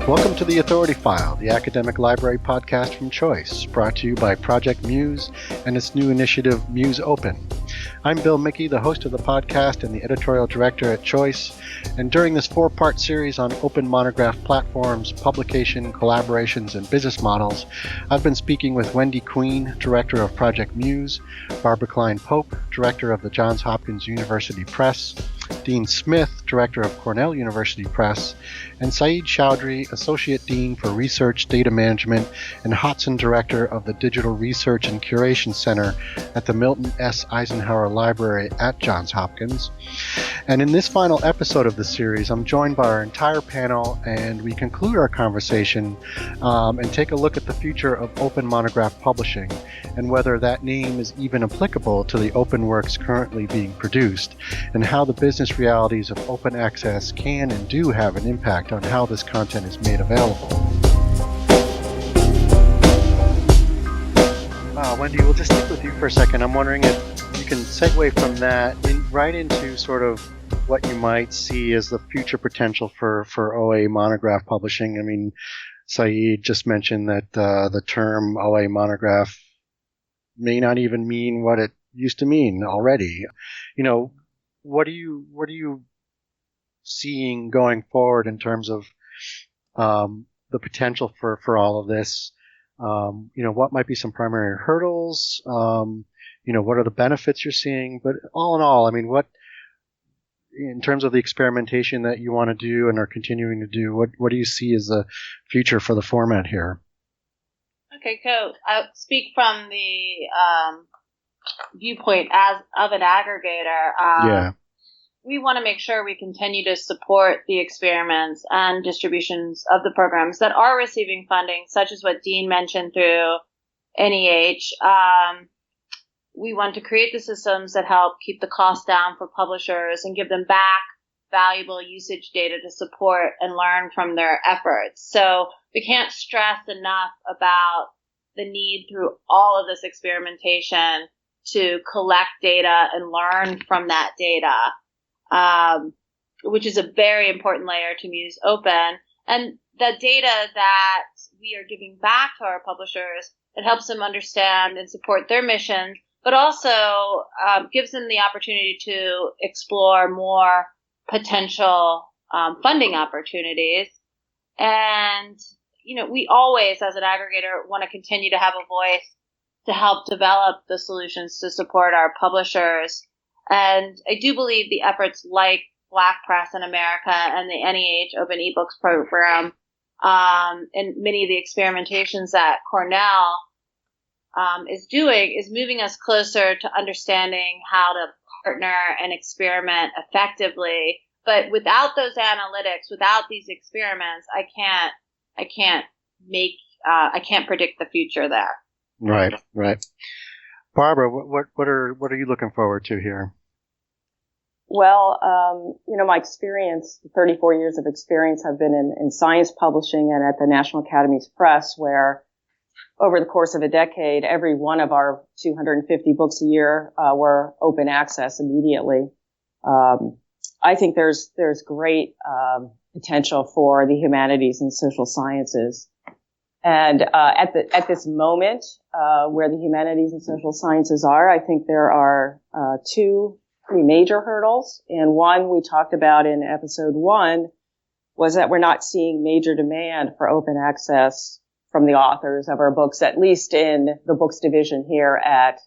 Welcome to The Authority File, the academic library podcast from Choice, brought to you by Project MUSE and its new initiative, MUSE Open. I'm Bill Mickey, the host of the podcast and the editorial director at Choice, and during this four-part series on open monograph platforms, publication, collaborations, and business models, I've been speaking with Wendy Queen, director of Project MUSE, Barbara Kline Pope, director of the Johns Hopkins University Press, Dean Smith, director of Cornell University Press, and Sayeed Choudhury, associate dean for research, data management, and Hodson director of the Digital Research and Curation Center at the Milton S. Eisenhower Library at Johns Hopkins. And in this final episode of the series, I'm joined by our entire panel, and we conclude our conversation and take a look at the future of open monograph publishing and whether that name is even applicable to the open works currently being produced, and how the business realities of open access can and do have an impact on how this content is made available. Wendy, we'll just stick with you for a second. I'm wondering if you can segue from that right into sort of what you might see as the future potential for OA monograph publishing. I mean, Sayeed just mentioned that the term OA monograph may not even mean what it used to mean already. You know, what are you seeing going forward in terms of the potential for all of this? What might be some primary hurdles? What are the benefits you're seeing? But all in all, I mean, what, in terms of the experimentation that you want to do and are continuing to do, what do you see as the future for the format here? Okay, so I'll speak from the viewpoint of an aggregator. We want to make sure we continue to support the experiments and distributions of the programs that are receiving funding, such as what Dean mentioned through NEH. We want to create the systems that help keep the cost down for publishers and give them back valuable usage data to support and learn from their efforts. So we can't stress enough about the need through all of this experimentation to collect data and learn from that data. Which is a very important layer to MUSE Open. And the data that we are giving back to our publishers, it helps them understand and support their mission, but also gives them the opportunity to explore more potential funding opportunities. And, we always, as an aggregator, want to continue to have a voice to help develop the solutions to support our publishers. And I do believe the efforts like Black Press in America and the NEH Open eBooks program and many of the experimentations that Cornell is doing is moving us closer to understanding how to partner and experiment effectively. But without those analytics, without these experiments, I can't predict the future there. Right. Barbara, what are you looking forward to here? Well, my experience, 34 years of experience, have been in science publishing and at the National Academies Press, where over the course of a decade, every one of our 250 books a year were open access immediately. I think there's great potential for the humanities and social sciences. And at this moment, where the humanities and social sciences are, I think there are three major hurdles. And one we talked about in episode 1 was that we're not seeing major demand for open access from the authors of our books, at least in the books division here at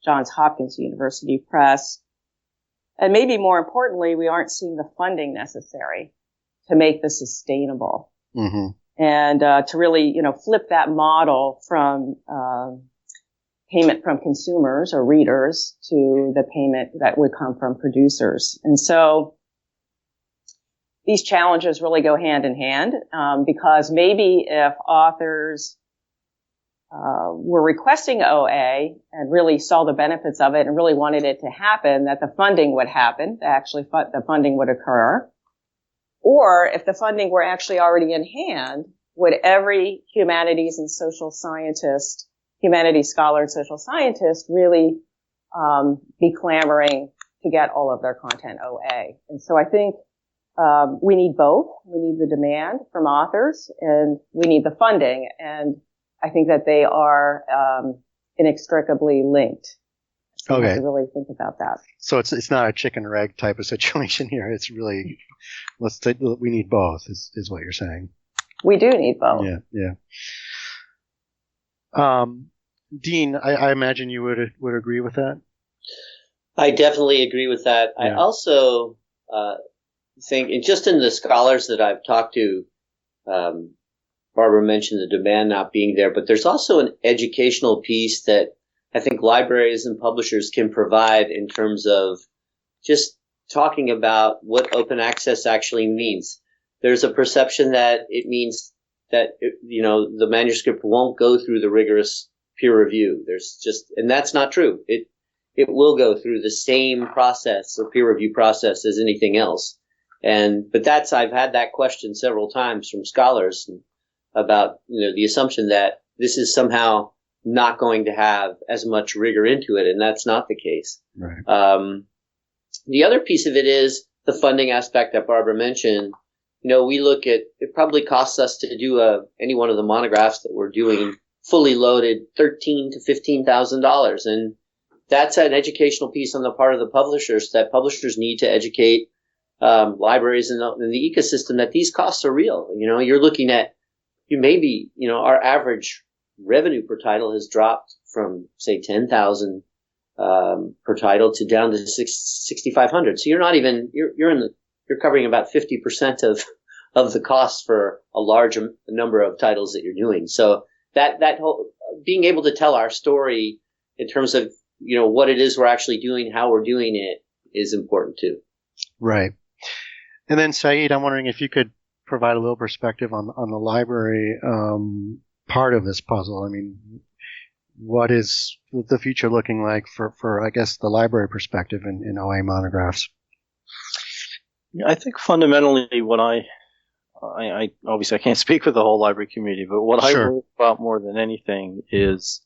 Johns Hopkins University Press. And maybe more importantly, we aren't seeing the funding necessary to make this sustainable. Mm-hmm. And to really, flip that model from payment from consumers or readers to the payment that would come from producers. And so these challenges really go hand in hand, because maybe if authors were requesting OA and really saw the benefits of it and really wanted it to happen, that the funding would happen, the funding would occur. Or if the funding were actually already in hand, would every humanities scholar and social scientist really be clamoring to get all of their content OA? And so I think we need both. We need the demand from authors, and we need the funding. And I think that they are inextricably linked. So Okay. you have to really think about that. So it's not a chicken or egg type of situation here. It's really, we need both is what you're saying. We do need both. Yeah. Dean, I imagine you would agree with that. I definitely agree with that. Yeah. I also think, and just in the scholars that I've talked to, Barbara mentioned the demand not being there, but there's also an educational piece that I think libraries and publishers can provide in terms of just talking about what open access actually means. There's a perception that it means that, the manuscript won't go through the rigorous peer review. And that's not true. It will go through the same process or peer review process as anything else. But I've had that question several times from scholars about, the assumption that this is somehow not going to have as much rigor into it, and that's not the case. Right. The other piece of it is the funding aspect that Barbara mentioned. We look at, it probably costs us to do any one of the monographs that we're doing fully loaded $13,000 to $15,000, and that's an educational piece on the part of the publishers, that publishers need to educate libraries in the ecosystem that these costs are real. You're looking at, our average revenue per title has dropped from, say, 10,000 per title to down to 6,500. So you're covering about 50% of the cost for a large number of titles that you're doing. So that whole being able to tell our story in terms of what it is we're actually doing, how we're doing it, is important too. Right. And then Sayeed, I'm wondering if you could provide a little perspective on the library part of this puzzle. I mean, what is the future looking like for I guess the library perspective in OA monographs? I think fundamentally what I obviously I can't speak for the whole library community, but what Sure. I worry about more than anything is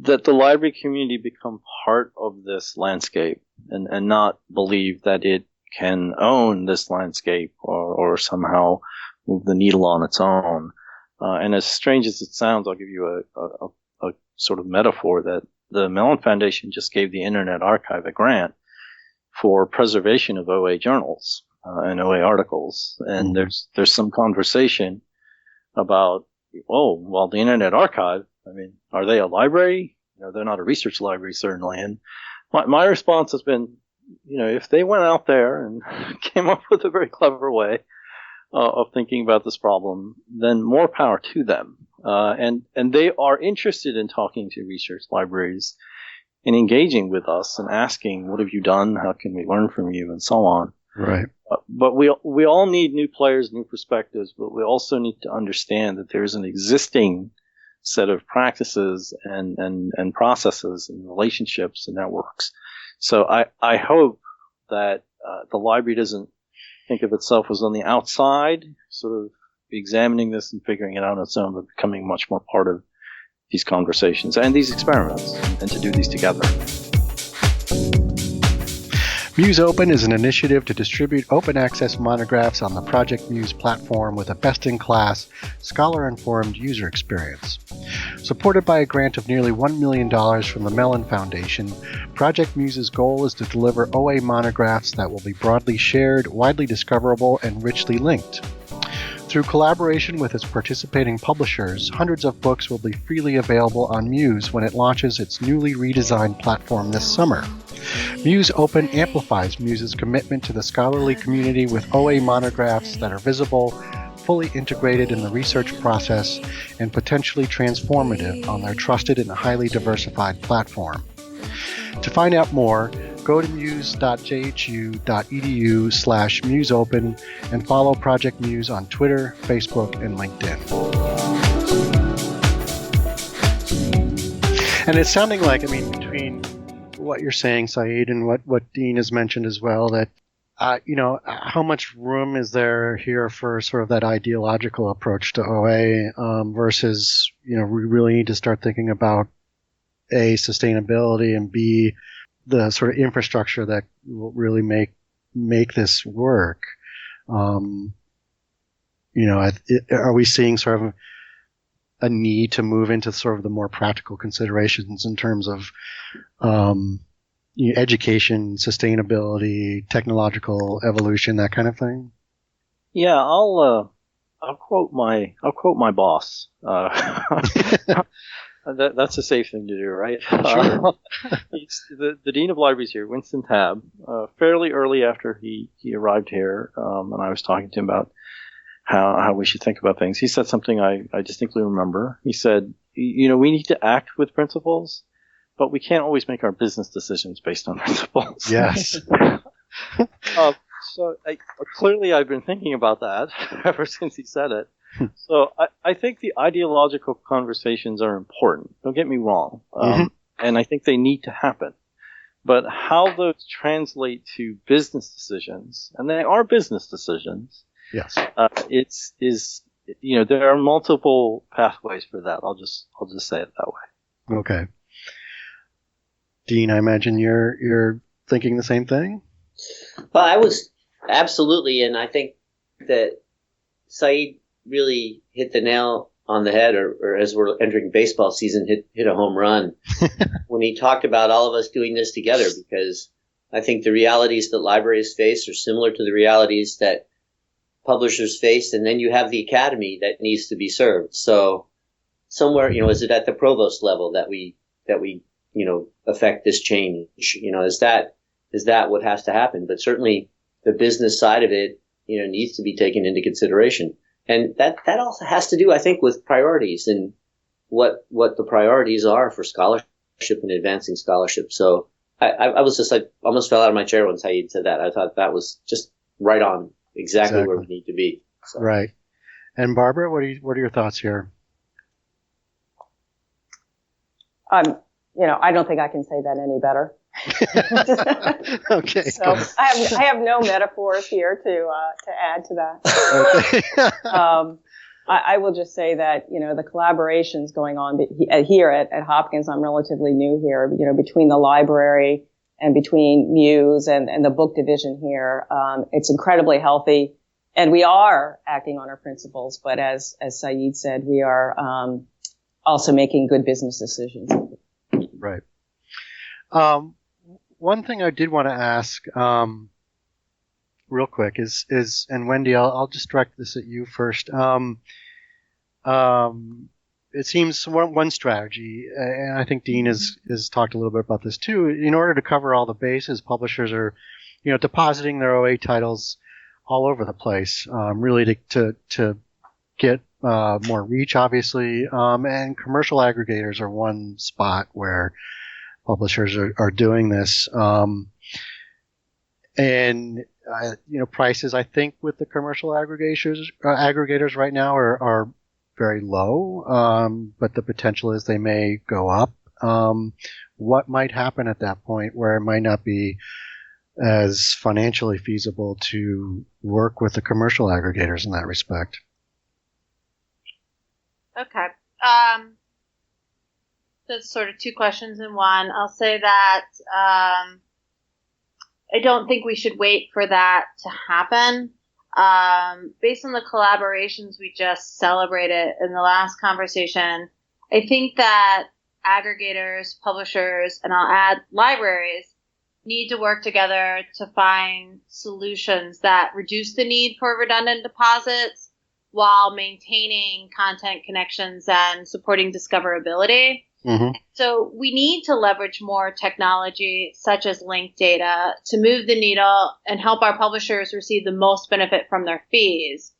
that the library community become part of this landscape and not believe that it can own this landscape or somehow move the needle on its own. And as strange as it sounds, I'll give you a sort of metaphor that the Mellon Foundation just gave the Internet Archive a grant for preservation of OA journals and OA articles. And there's some conversation about, the Internet Archive, I mean, are they a library? They're not a research library, certainly. And my response has been, if they went out there and came up with a very clever way of thinking about this problem, then more power to them. And they are interested in talking to research libraries and engaging with us and asking, what have you done? How can we learn from you? And so on. Right. But we all need new players, new perspectives, but we also need to understand that there's an existing set of practices and processes and relationships and networks. So I hope that the library doesn't think of itself as on the outside, sort of examining this and figuring it out on its own, but becoming much more part of these conversations and these experiments, and to do these together. Muse Open is an initiative to distribute open access monographs on the Project MUSE platform with a best-in-class, scholar-informed user experience. Supported by a grant of nearly $1 million from the Mellon Foundation, Project MUSE's goal is to deliver OA monographs that will be broadly shared, widely discoverable, and richly linked. Through collaboration with its participating publishers, hundreds of books will be freely available on Muse when it launches its newly redesigned platform this summer. Muse Open amplifies Muse's commitment to the scholarly community with OA monographs that are visible, fully integrated in the research process, and potentially transformative on their trusted and highly diversified platform. To find out more, go to muse.jhu.edu/museopen and follow Project MUSE on Twitter, Facebook, and LinkedIn. And it's sounding like, between what you're saying, Sayeed, and what Dean has mentioned as well, that, how much room is there here for sort of that ideological approach to OA versus, we really need to start thinking about A, sustainability, and B, the sort of infrastructure that will really make this work. Are we seeing sort of a need to move into sort of the more practical considerations in terms of education, sustainability, technological evolution, that kind of thing? Yeah, I'll quote my boss. That's a safe thing to do, right? Sure. He's the dean of libraries here, Winston Tabb. Fairly early after he arrived here, and I was talking to him about how we should think about things. He said something I distinctly remember. He said, we need to act with principles, but we can't always make our business decisions based on principles. Yes. So clearly I've been thinking about that ever since he said it. So I think the ideological conversations are important. Don't get me wrong. And I think they need to happen. But how those translate to business decisions, and they are business decisions, yes, there are multiple pathways for that. I'll just say it that way. Okay. Dean, I imagine you're thinking the same thing? Well, I was absolutely, and I think that Sayeed really hit the nail on the head, or as we're entering baseball season, hit a home run when he talked about all of us doing this together, because I think the realities that libraries face are similar to the realities that publishers face, and then you have the academy that needs to be served. So somewhere, is it at the provost level that we affect this change? Is that what has to happen? But certainly the business side of it, needs to be taken into consideration. And that also has to do, I think, with priorities and what the priorities are for scholarship and advancing scholarship. So I was just almost fell out of my chair when Sayeed said that. I thought that was just right on, exactly where we need to be. So. Right. And Barbara, what are your thoughts here? I don't think I can say that any better. Okay. So I have no metaphors here to add to that. Okay. I will just say that, the collaborations going on here at Hopkins, I'm relatively new here, between the library and between MUSE and the book division here. It's incredibly healthy, and we are acting on our principles. But as Sayeed said, we are also making good business decisions. Right. One thing I did want to ask, real quick is, and Wendy, I'll just direct this at you first. It seems one strategy, and I think Dean has talked a little bit about this too. In order to cover all the bases, publishers are, depositing their OA titles all over the place, really to get more reach, obviously, and commercial aggregators are one spot where publishers are doing this. And prices, I think, with the commercial aggregators right now are very low, but the potential is they may go up. What might happen at that point where it might not be as financially feasible to work with the commercial aggregators in that respect? Okay. That's sort of two questions in one. I'll say that I don't think we should wait for that to happen. Based on the collaborations we just celebrated in the last conversation, I think that aggregators, publishers, and I'll add libraries need to work together to find solutions that reduce the need for redundant deposits while maintaining content connections and supporting discoverability. Mm-hmm. So we need to leverage more technology such as linked data to move the needle and help our publishers receive the most benefit from their fees.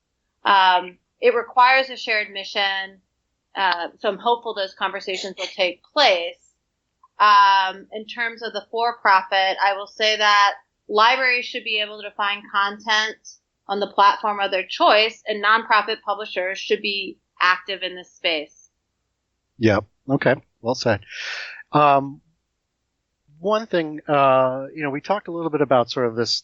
It requires a shared mission, so I'm hopeful those conversations will take place. In terms of the for-profit, I will say that libraries should be able to find content on the platform of their choice, and nonprofit publishers should be active in this space. Yep. Okay. Well said. One thing, we talked a little bit about sort of this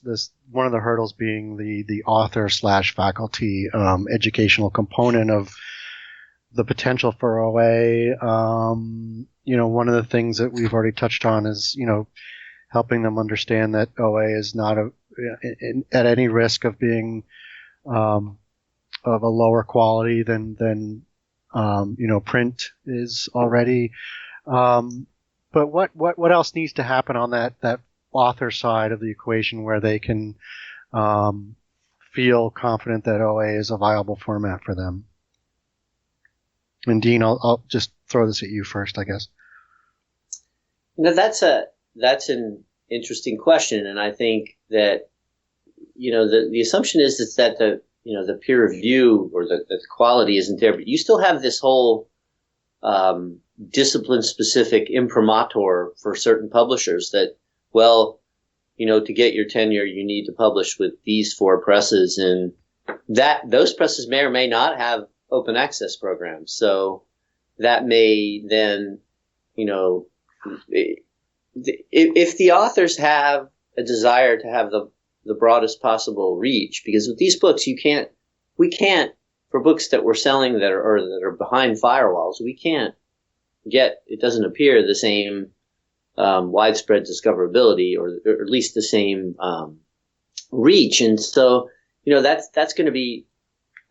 one of the hurdles being the author/faculty educational component of the potential for OA. One of the things that we've already touched on is, helping them understand that OA is not at any risk of being of a lower quality than print is already. But what else needs to happen on that author side of the equation where they can feel confident that OA is a viable format for them? And Dean, I'll just throw this at you first, I guess. That's an interesting question, and I think that the assumption is that the peer review or the quality isn't there, but you still have this whole discipline-specific imprimatur for certain publishers that, to get your tenure, you need to publish with these 4 presses, and those presses may or may not have open access programs. So that may then, if the authors have a desire to have the broadest possible reach, because with these books, we can't, for books that we're selling that are behind firewalls, we can't get, it doesn't appear, the same widespread discoverability or at least the same reach. And so, that's going to be,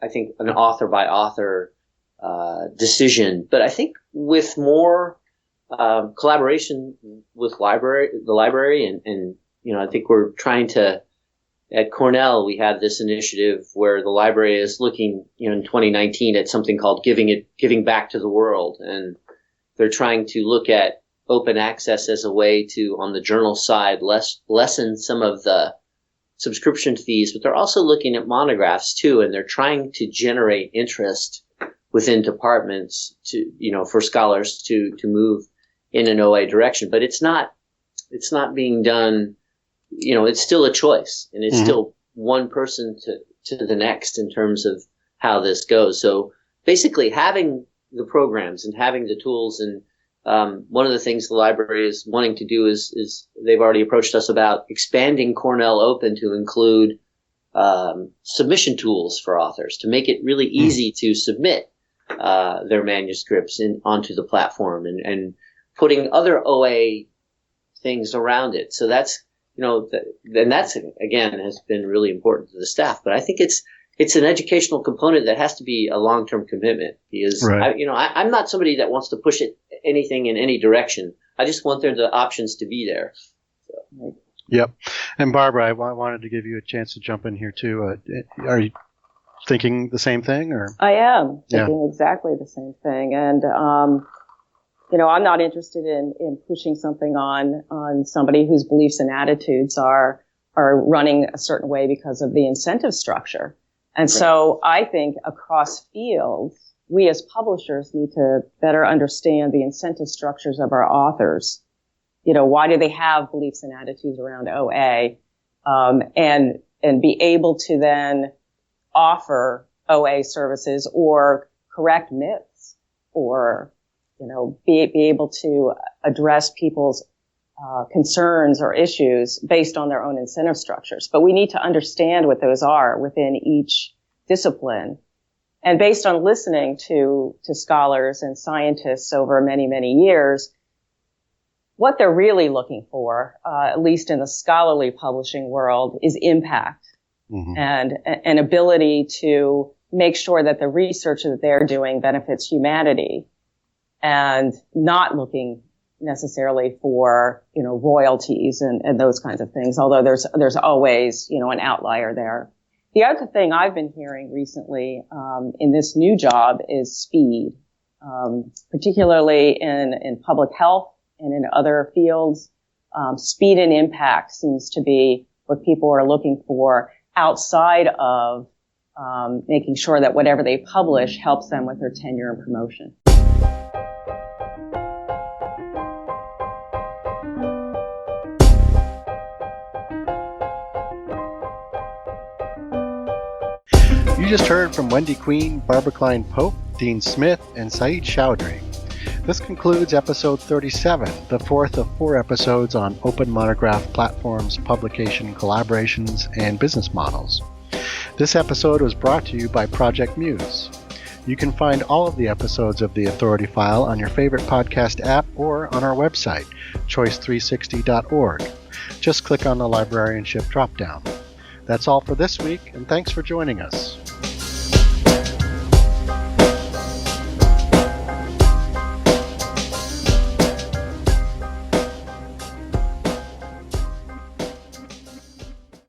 I think, an author by author decision. But I think with more collaboration with the library, and I think we're trying to, at Cornell, we have this initiative where the library is looking, in 2019 at something called giving back to the world. And they're trying to look at open access as a way to, on the journal side, lessen some of the subscription fees, but they're also looking at monographs too, and they're trying to generate interest within departments to, for scholars to move in an OA direction. But it's not being done, it's still a choice, and it's still one person to the next in terms of how this goes. So basically having the programs and having the tools, and one of the things the library is wanting to do is they've already approached us about expanding Cornell Open to include submission tools for authors to make it really easy to submit their manuscripts onto the platform, and putting other OA things around it. So that's, and that's, again, has been really important to the staff. But I think it's an educational component that has to be a long-term commitment, because right. I'm not somebody that wants to push anything in any direction. I just want the options to be there. So. Yep. And Barbara, I wanted to give you a chance to jump in here too. Are you thinking the same thing, or? I am thinking exactly the same thing. And, I'm not interested in pushing something on somebody whose beliefs and attitudes are running a certain way because of the incentive structure. And so I think across fields, we as publishers need to better understand the incentive structures of our authors. Why do they have beliefs and attitudes around OA? And be able to then offer OA services or correct myths, or, be able to address people's concerns or issues based on their own incentive structures. But we need to understand what those are within each discipline. And based on listening to scholars and scientists over many, many years, what they're really looking for, at least in the scholarly publishing world, is impact and an ability to make sure that the research that they're doing benefits humanity, and not looking necessarily for, royalties and those kinds of things, although there's always, an outlier there. The other thing I've been hearing recently in this new job is speed, particularly in public health and in other fields. Speed and impact seems to be what people are looking for, outside of making sure that whatever they publish helps them with their tenure and promotion. You just heard from Wendy Queen, Barbara Kline Pope, Dean Smith, and Sayeed Choudhury. This concludes episode 37, the fourth of 4 episodes on open monograph platforms, publication collaborations, and business models. This episode was brought to you by Project MUSE. You can find all of the episodes of The Authority File on your favorite podcast app or on our website, choice360.org. Just click on the librarianship dropdown. That's all for this week, and thanks for joining us.